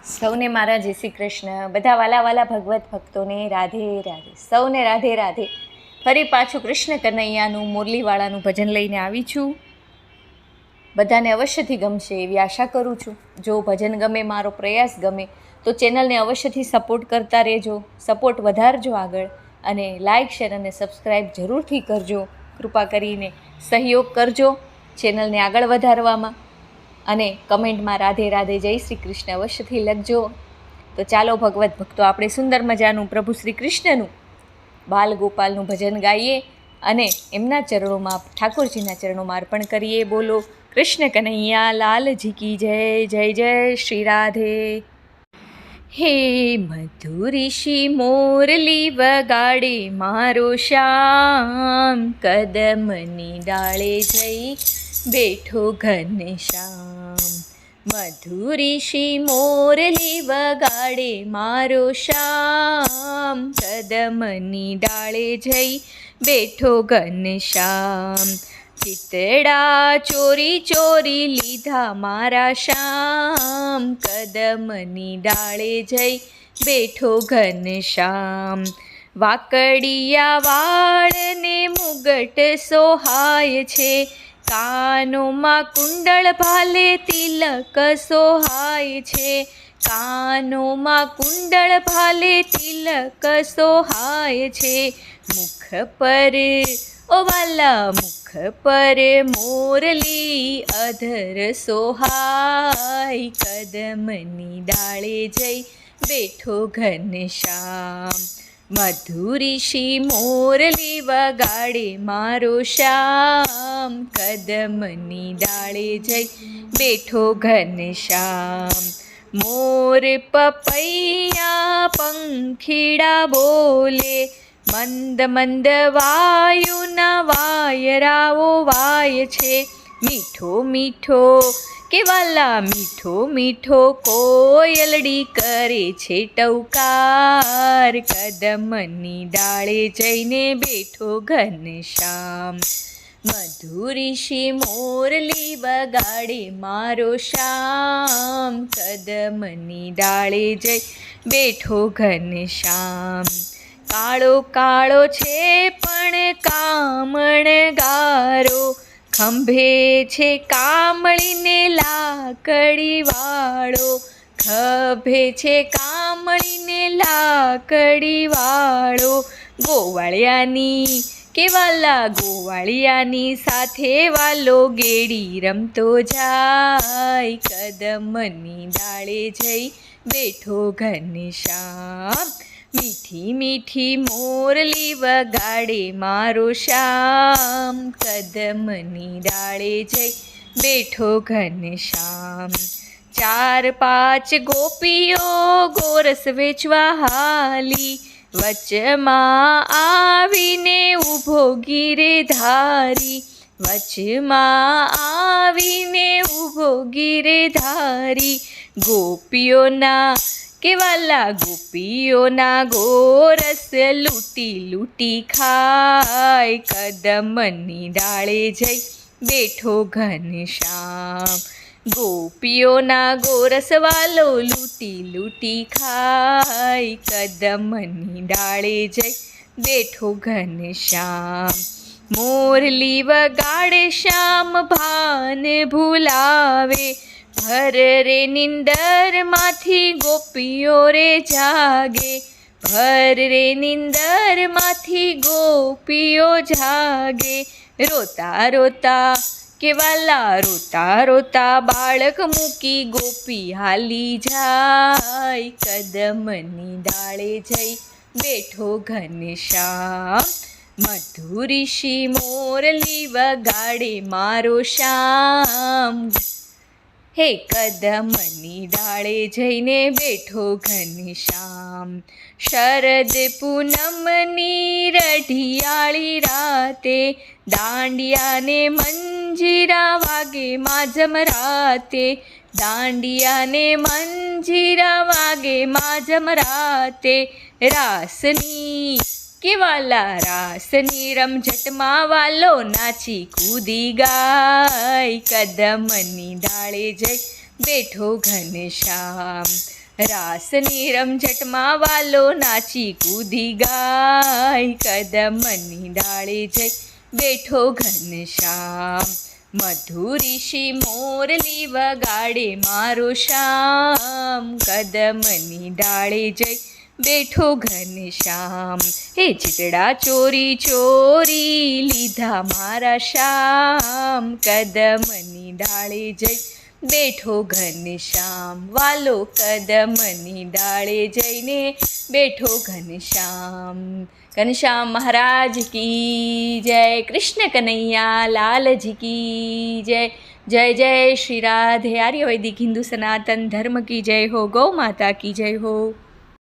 સૌને મારા જય શ્રી કૃષ્ણ. બધા વાલા વાલા ભગવત ભક્તોને રાધે રાધે. સૌને રાધે રાધે. ફરી પાછું કૃષ્ણ કનૈયાનું મુરલીવાળાનું ભજન લઈને આવી છું. બધાને અવશ્યથી ગમશે એવી આશા કરું છું. જો ભજન ગમે, મારો પ્રયાસ ગમે તો ચેનલને અવશ્યથી સપોર્ટ કરતા રહેજો, સપોર્ટ વધારજો આગળ, અને લાઇક, શેર અને સબસ્ક્રાઈબ જરૂરથી કરજો. કૃપા કરીને સહયોગ કરજો ચેનલને આગળ વધારવામાં, અને કમેન્ટમાં રાધે રાધે જય શ્રી કૃષ્ણ અવશ્યથી લખજો. તો ચાલો ભગવત ભક્તો, આપણે સુંદર મજાનું પ્રભુ શ્રી કૃષ્ણનું, બાલ ગોપાલનું ભજન ગાઈએ અને એમના ચરણોમાં, ઠાકોરજીના ચરણોમાં અર્પણ કરીએ. બોલો કૃષ્ણ કનૈયા લાલજી કી જય. જય જય શ્રી રાધે. હે મધુરીષિ મોરલી વગાડે મારો શ્યામ, કદમની ડાળે જઈ બેઠો ઘનશ્યામ. મધુરીષિ મોરલી વગાડે મારો શ્યામ, કદમની ડાળે જઈ બેઠો ઘનશ્યામ. ચિતડા ચોરી ચોરી લીધા મારા શ્યામ, કદમની ડાળે જઈ બેઠો ઘનશ્યામ. વાકડિયા વાળને મુગટ સોહાય છે, કાનોમાં કુંડળ ભાલે તિલક સોહાય છે. કાનોમાં કુંડળ ભાલે તિલક સોહાય છે. મુખ પર ઓ વાલા, મુખ પર મોરલી અધર સોહાય, કદમની ડાળે જઈ બેઠો ઘનશ્યામ. મધુરીષિ મોરલી વગાડે મારો શ્યામ, કદમની ડાળે જઈ બેઠો ઘનશ્યામ. મોર પપૈયા પંખીડા બોલે, મંદ મંદ વાયુના વાયરાઓ વાય છે. મીઠો મીઠો કે વાલા, મીઠો મીઠો કોયલડી કરે છે ટૌકાર, કદમની ડાળે જઈને બેઠો ઘનશ્યામ. મધુરીષિ મોરલી વગાડે મારો શ્યામ, કદમની ડાળે જઈ બેઠો ઘનશ્યામ. કાળો કાળો છે પણ કામણ ગારો, ખંભે છે કામળીને લાકડી વાળો. ખભે છે કામળીને લાકડી વાળો. ગોવાળિયાની કે વાલા, ગોવાળિયાની સાથે વાલો ગેડી રમતો જાય, કદમની ડાળે જઈ બેઠો ઘનશ્યામ. મીઠી મીઠી મોરલી વગાડે મારો શ્યામ, કદમની ડાળે જઈ બેઠો ઘનશ્યામ. ચાર પાંચ ગોપીઓ ગોરસ વેચવા હાલી, વચમાં આવીને ઊભો ગિરધારી. વચમાં આવીને ઊભો ગિરધારી. ગોપીઓના કે વાલા, ગોપીઓના ગોરસ લૂંટી લૂંટી ખાય, કદમની ડાળે જઈ બેઠો ઘનશ્યામ. ગોપીઓના ગોરસ વાલો લૂંટી લૂંટી ખાય, કદમની ડાળે જઈ બેઠો ઘનશ્યામ. મોરલી વગાડે શ્યામ ભાન ભૂલાવે, ભર રે નિંદરમાંથી ગોપીઓ રે જાગે. ભર રે નિંદરમાંથી ગોપીઓ જાગે. રોતા રોતા કે વાલા, રોતા રોતા બાળક મૂકી ગોપી હાલી જાય, કદમની ડાળે જઈ બેઠો ઘનશ્યામ. મધુરીષિ મોરલી વગાડે મારો શ્યામ, હે કદમની ડાળે જઈને બેઠો ઘનશ્યામ. શરદ પૂનમની રઢિયાળી રાતે, દાંડિયાને મંજીરા વાગે માઝમ રાતે. દાંડિયાને મંજીરા વાગે માઝમ રાતે. રાસની કે વાલા, રાસની રમઝટમાં વાલો નાચી કૂદી ગાય, કદમની ડાળે જઈ બેઠો ઘનશ્યામ. રાસની રમઝટમાં વાલો નાચી કૂદી ગાય, કદમની ડાળે જઈ બેઠો ઘનશ્યામ, મધુરીષિ મોરલી વગાડે મારો શ્યામ, કદમની ડાળે જઈ બેઠો ઘનશ્યામ, હે ચીતડા ચોરી ચોરી લીધા મારા શ્યામ, કદમની ડાળે જઈ બેઠો ઘનશ્યામ, વાલો કદમની ડાળે જઈને બેઠો ઘનશ્યામ. ઘનશ્યામ મહારાજ કી જય. કૃષ્ણ કનૈયા લાલજી કી જય. જય જય શ્રી રાધે. આર્યવૈદિક હિન્દુ સનાતન ધર્મ કી જય હો. ગૌ માતા કી જય હો.